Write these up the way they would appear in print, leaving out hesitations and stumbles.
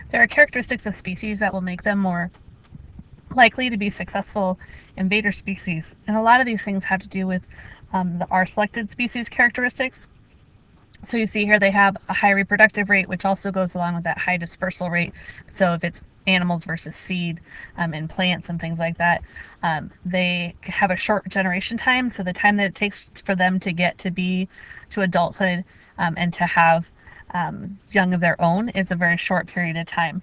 There are characteristics of species that will make them more likely to be successful invader species, and a lot of these things have to do with our selected species characteristics. So you see here they have a high reproductive rate, which also goes along with that high dispersal rate. So if it's animals versus seed and plants and things like that, they have a short generation time. So the time that it takes for them to get to adulthood and to have young of their own is a very short period of time.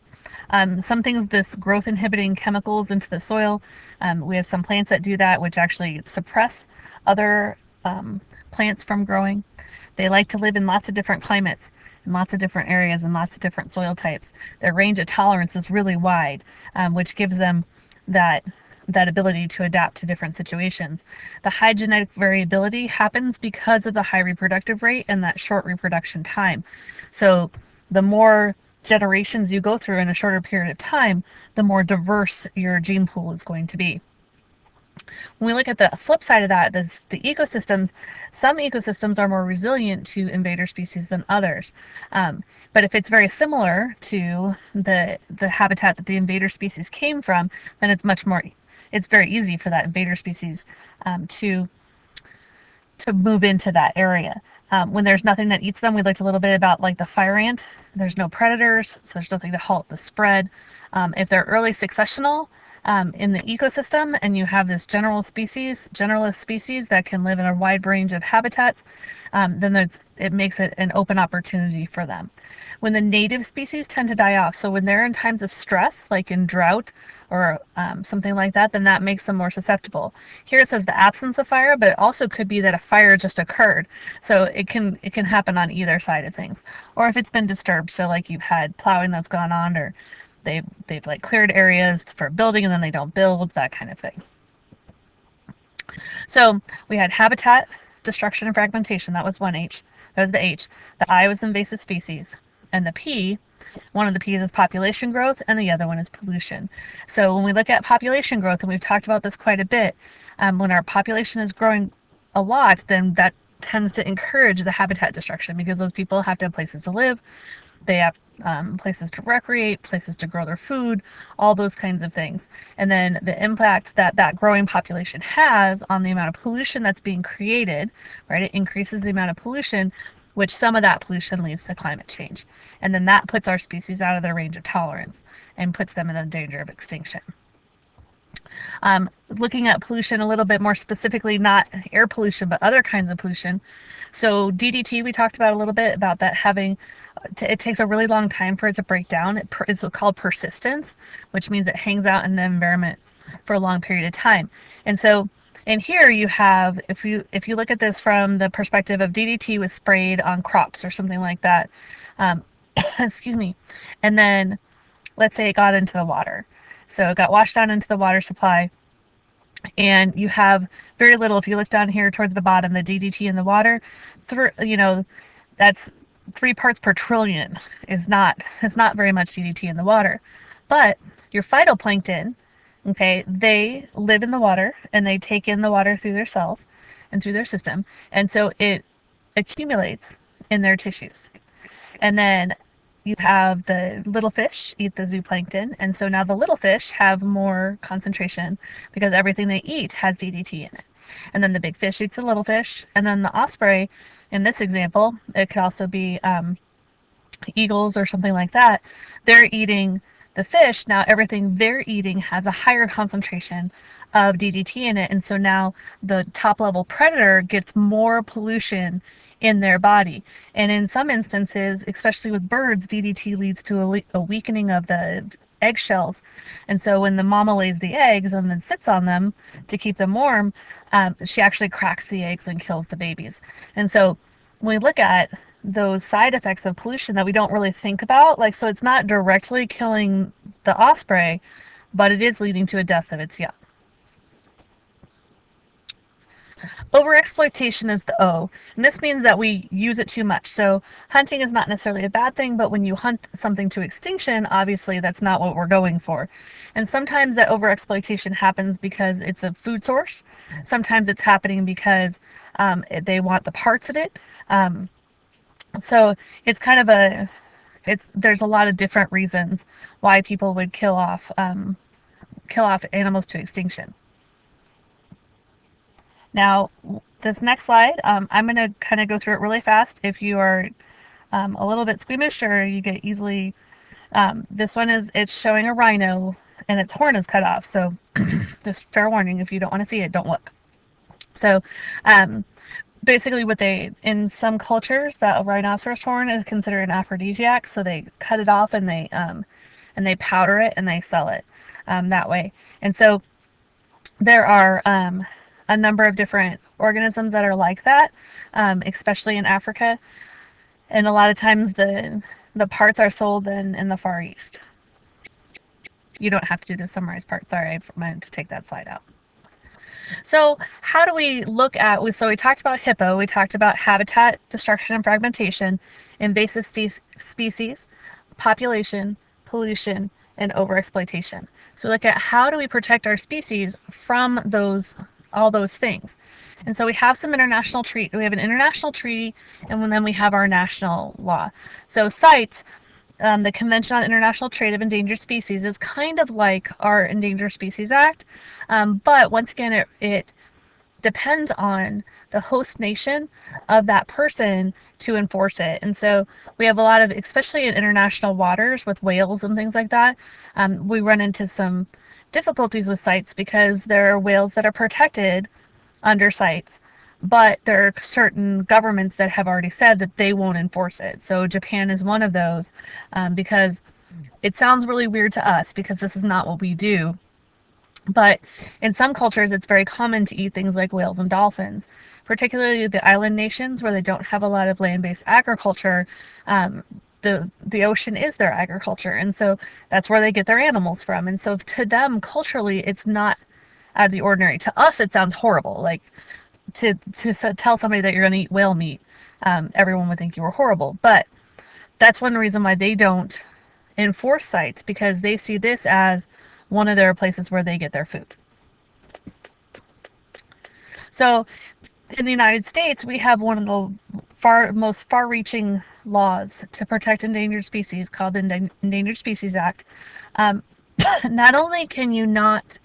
Some things, this growth inhibiting chemicals into the soil, we have some plants that do that, which actually suppress other plants from growing. They like to live in lots of different climates, in lots of different areas, and lots of different soil types. Their range of tolerance is really wide, which gives them that ability to adapt to different situations. The high genetic variability happens because of the high reproductive rate and that short reproduction time. So the more generations you go through in a shorter period of time, the more diverse your gene pool is going to be. When we look at the flip side of that, the ecosystems, some ecosystems are more resilient to invader species than others. But if it's very similar to the habitat that the invader species came from, then it's very easy for that invader species to move into that area. When there's nothing that eats them, we looked a little bit about like the fire ant. There's no predators, so there's nothing to halt the spread. If they're early successional in the ecosystem and you have this generalist species that can live in a wide range of habitats, then it makes it an open opportunity for them. When the native species tend to die off, so when they're in times of stress, like in drought or something like that, then that makes them more susceptible. Here it says the absence of fire, but it also could be that a fire just occurred. So it can happen on either side of things. Or if it's been disturbed, so like you've had plowing that's gone on, or they've like cleared areas for building and then they don't build, that kind of thing. So we had habitat destruction and fragmentation. That was one H. That was the H. The I was invasive species. And the P, one of the P's is population growth and the other one is pollution. So when we look at population growth, and we've talked about this quite a bit, when our population is growing a lot, then that tends to encourage the habitat destruction because those people have to have places to live. They have places to recreate, places to grow their food, all those kinds of things. And then the impact that growing population has on the amount of pollution that's being created, right? It increases the amount of pollution, which some of that pollution leads to climate change. And then that puts our species out of their range of tolerance and puts them in a danger of extinction. Looking at pollution a little bit more specifically, not air pollution, but other kinds of pollution. So DDT, we talked about a little bit about that having, it takes a really long time for it to break down. It's called persistence, which means it hangs out in the environment for a long period of time. And so in here you have, if you look at this from the perspective of DDT was sprayed on crops or something like that, excuse me, and then let's say it got into the water. So it got washed down into the water supply, and you have very little. If you look down here towards the bottom, the DDT in the water, that's 3 parts per trillion. It's not very much DDT in the water. But your phytoplankton, okay, they live in the water and they take in the water through their cells and through their system, and so it accumulates in their tissues. And then you have the little fish eat the zooplankton, and so now the little fish have more concentration because everything they eat has DDT in it. And then the big fish eats the little fish, and then the osprey, in this example, it could also be eagles or something like that, they're eating the fish. Now everything they're eating has a higher concentration of DDT in it, and so now the top level predator gets more pollution in their body. And in some instances, especially with birds, DDT leads to a weakening of the eggshells. And so when the mama lays the eggs and then sits on them to keep them warm, she actually cracks the eggs and kills the babies. And so when we look at those side effects of pollution that we don't really think about, like, so it's not directly killing the osprey, but it is leading to a death of its young. Overexploitation is the O, and this means that we use it too much. So hunting is not necessarily a bad thing, but when you hunt something to extinction, obviously that's not what we're going for. And sometimes that overexploitation happens because it's a food source. Sometimes it's happening because they want the parts of it. So it's kind of there's a lot of different reasons why people would kill off animals to extinction. Now, this next slide, I'm going to kind of go through it really fast. If you are a little bit squeamish or you get easily, this one it's showing a rhino and its horn is cut off. So just fair warning, if you don't want to see it, don't look. So basically in some cultures, that a rhinoceros horn is considered an aphrodisiac. So they cut it off and they powder it and they sell it that way. And so there are a number of different organisms that are like that, especially in Africa. And a lot of times the parts are sold in the Far East. You don't have to do the summarized part. Sorry, I meant to take that slide out. So how do we look at, so we talked about hippo, we talked about habitat destruction and fragmentation, invasive species, population, pollution, and overexploitation. So look at how do we protect our species from all those things. And so we have an international treaty, and then we have our national law. So CITES, the Convention on International Trade of Endangered Species, is kind of like our Endangered Species Act, but once again, it depends on the host nation of that person to enforce it. And so we have a lot of, especially in international waters with whales and things like that, we run into some difficulties with CITES because there are whales that are protected under CITES, but there are certain governments that have already said that they won't enforce it. So Japan is one of those, because it sounds really weird to us because this is not what we do. But in some cultures, it's very common to eat things like whales and dolphins, particularly the island nations where they don't have a lot of land-based agriculture. The ocean is their agriculture, and so that's where they get their animals from. And so to them, culturally, it's not out of the ordinary. To us, it sounds horrible. Like to tell somebody that you're going to eat whale meat, everyone would think you were horrible. But that's one reason why they don't enforce CITES, because they see this as one of their places where they get their food. So in the United States, we have one of the most far-reaching laws to protect endangered species called the Endangered Species Act. Not only can you not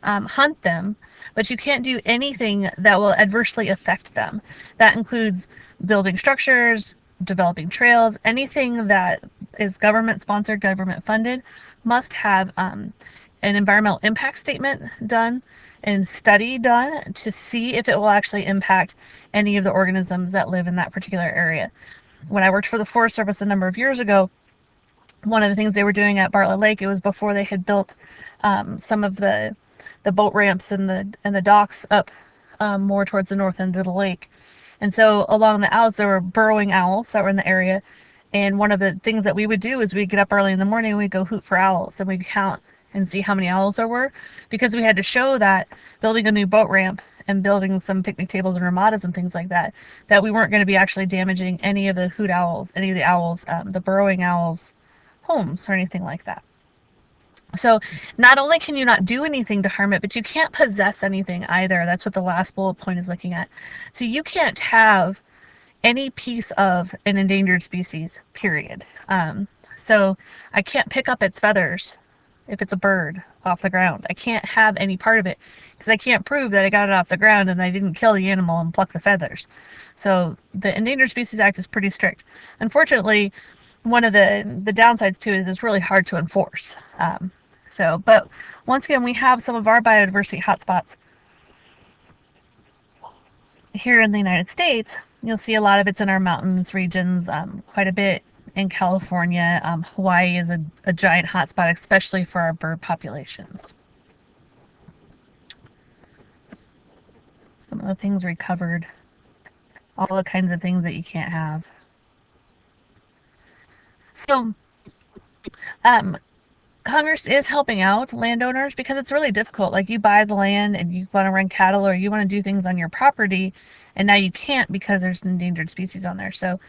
hunt them, but you can't do anything that will adversely affect them. That includes building structures, developing trails, anything that is government-sponsored, government-funded must have an environmental impact statement done and study done to see if it will actually impact any of the organisms that live in that particular area. When I worked for the Forest Service a number of years ago, one of the things they were doing at Bartlett Lake, it was before they had built some of the boat ramps and the docks up more towards the north end of the lake. And so along the owls, there were burrowing owls that were in the area. And one of the things that we would do is we'd get up early in the morning and we'd go hoot for owls, and we'd count and see how many owls there were, because we had to show that building a new boat ramp and building some picnic tables and ramadas and things like that, that we weren't going to be actually damaging any of the hoot owls, any of the owls, the burrowing owls' homes or anything like that. So not only can you not do anything to harm it, but you can't possess anything either. That's what the last bullet point is looking at. So you can't have any piece of an endangered species, period. So I can't pick up its feathers if it's a bird off the ground. I can't have any part of it because I can't prove that I got it off the ground and I didn't kill the animal and pluck the feathers. So the Endangered Species Act is pretty strict. Unfortunately, one of the downsides to it is it's really hard to enforce. But once again, we have some of our biodiversity hotspots here in the United States. You'll see a lot of it's in our mountains regions, quite a bit in California. Hawaii is a giant hotspot, especially for our bird populations. Some of the things we covered, all the kinds of things that you can't have. So, Congress is helping out landowners because it's really difficult. Like, you buy the land and you want to run cattle or you want to do things on your property, and now you can't because there's an endangered species on there. So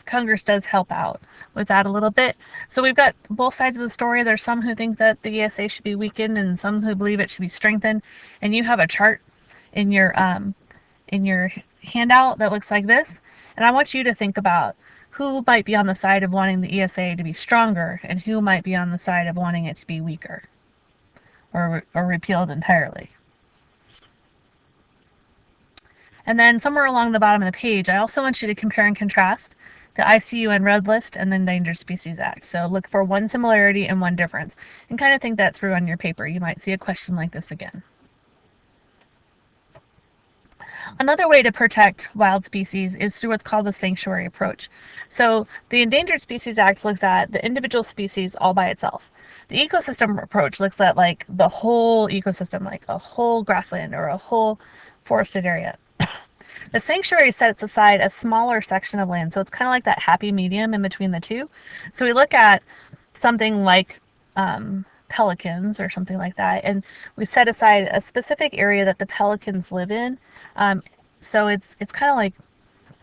Congress does help out with that a little bit. So we've got both sides of the story. There's some who think that the ESA should be weakened and some who believe it should be strengthened. And you have a chart in your handout that looks like this. And I want you to think about who might be on the side of wanting the ESA to be stronger and who might be on the side of wanting it to be weaker or repealed entirely. And then somewhere along the bottom of the page, I also want you to compare and contrast the ICUN Red List and the Endangered Species Act. So look for one similarity and one difference, and kind of think that through on your paper. You might see a question like this again. Another way to protect wild species is through what's called the sanctuary approach. So the Endangered Species Act looks at the individual species all by itself. The ecosystem approach looks at like the whole ecosystem, like a whole grassland or a whole forested area. The sanctuary sets aside a smaller section of land, so it's kind of like that happy medium in between the two. So we look at something like pelicans or something like that, and we set aside a specific area that the pelicans live in. So it's kind of like,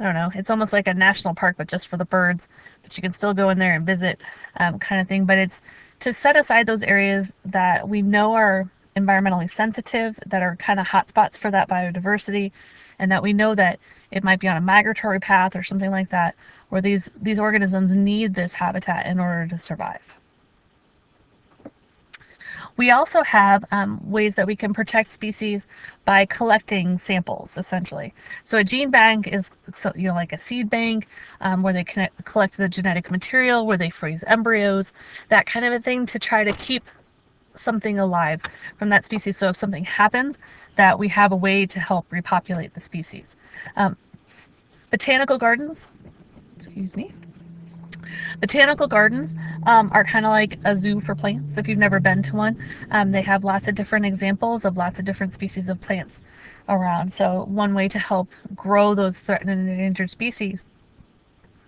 I don't know, it's almost like a national park, but just for the birds, but you can still go in there and visit, kind of thing. But it's to set aside those areas that we know are environmentally sensitive, that are kind of hotspots for that biodiversity, and that we know that it might be on a migratory path or something like that, where these organisms need this habitat in order to survive. We also have ways that we can protect species by collecting samples, essentially. So a gene bank is, like a seed bank, where they collect the genetic material, where they freeze embryos, that kind of a thing, to try to keep something alive from that species. So if something happens, that we have a way to help repopulate the species. Botanical gardens, excuse me. Botanical gardens are kind of like a zoo for plants. If you've never been to one, they have lots of different examples of lots of different species of plants around. So one way to help grow those threatened and endangered species.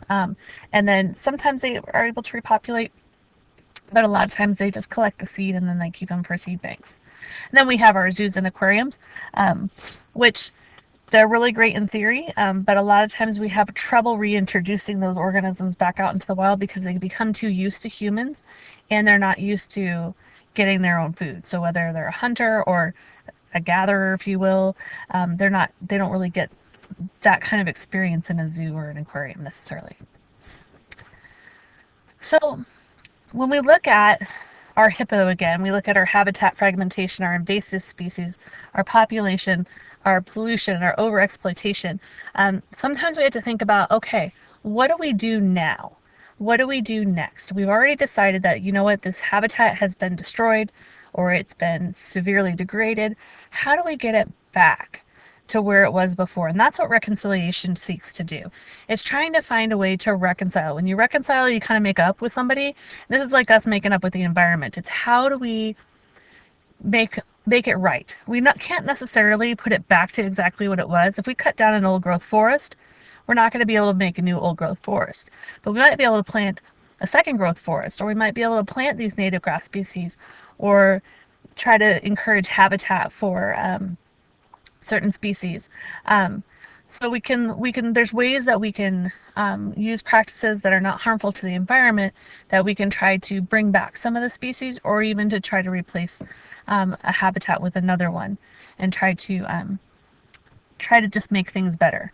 And then sometimes they are able to repopulate, but a lot of times they just collect the seed and then they keep them for seed banks. And then we have our zoos and aquariums, which they're really great in theory, but a lot of times we have trouble reintroducing those organisms back out into the wild because they become too used to humans and they're not used to getting their own food. So whether they're a hunter or a gatherer, if you will, they don't really get that kind of experience in a zoo or an aquarium necessarily. So when we look at our hippo again, we look at our habitat fragmentation, our invasive species, our population, our pollution, our overexploitation. Sometimes we have to think about, okay, what do we do now? What do we do next? We've already decided that, you know what, this habitat has been destroyed or it's been severely degraded. How do we get it back to where it was before? And that's what reconciliation seeks to do. It's trying to find a way to reconcile. When you reconcile, you kind of make up with somebody. This is like us making up with the environment. It's how do we make it right. We can't necessarily put it back to exactly what it was. If we cut down an old growth forest, we're not going to be able to make a new old growth forest. But we might be able to plant a second growth forest, or we might be able to plant these native grass species, or try to encourage habitat for certain species. So we can there's ways that we can use practices that are not harmful to the environment, that we can try to bring back some of the species, or even to try to replace a habitat with another one, and try to just make things better.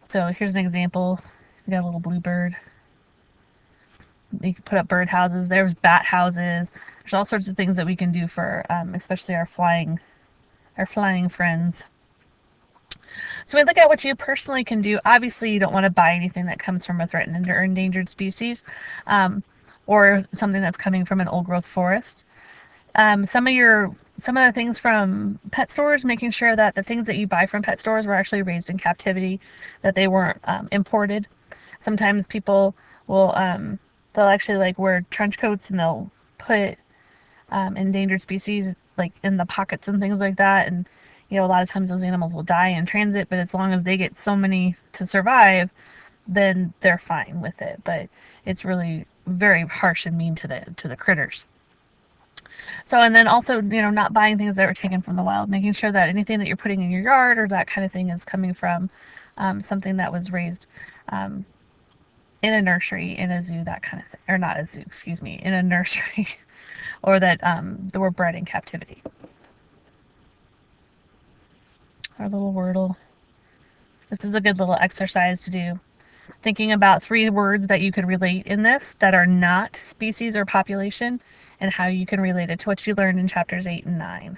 So here's an example. We got a little bluebird. You can put up bird houses. There's bat houses. There's all sorts of things that we can do for especially our flying friends. So we look at what you personally can do. Obviously, you don't want to buy anything that comes from a threatened or endangered species, or something that's coming from an old growth forest. Some of the things from pet stores, making sure that the things that you buy from pet stores were actually raised in captivity, that they weren't imported. Sometimes people will they'll actually like wear trench coats and they'll put endangered species like in the pockets and things like that, and a lot of times those animals will die in transit, but as long as they get so many to survive, then they're fine with it. But it's really very harsh and mean to the critters. So, and then also, not buying things that are taken from the wild, making sure that anything that you're putting in your yard or that kind of thing is coming from something that was raised in a nursery, in a zoo, that kind of thing. Or not a zoo, excuse me, in a nursery, or that they were bred in captivity. Our little Wordle. This is a good little exercise to do. thinking about 3 words that you could relate in this that are not species or population, and how you can relate it to what you learned in chapters 8 and 9.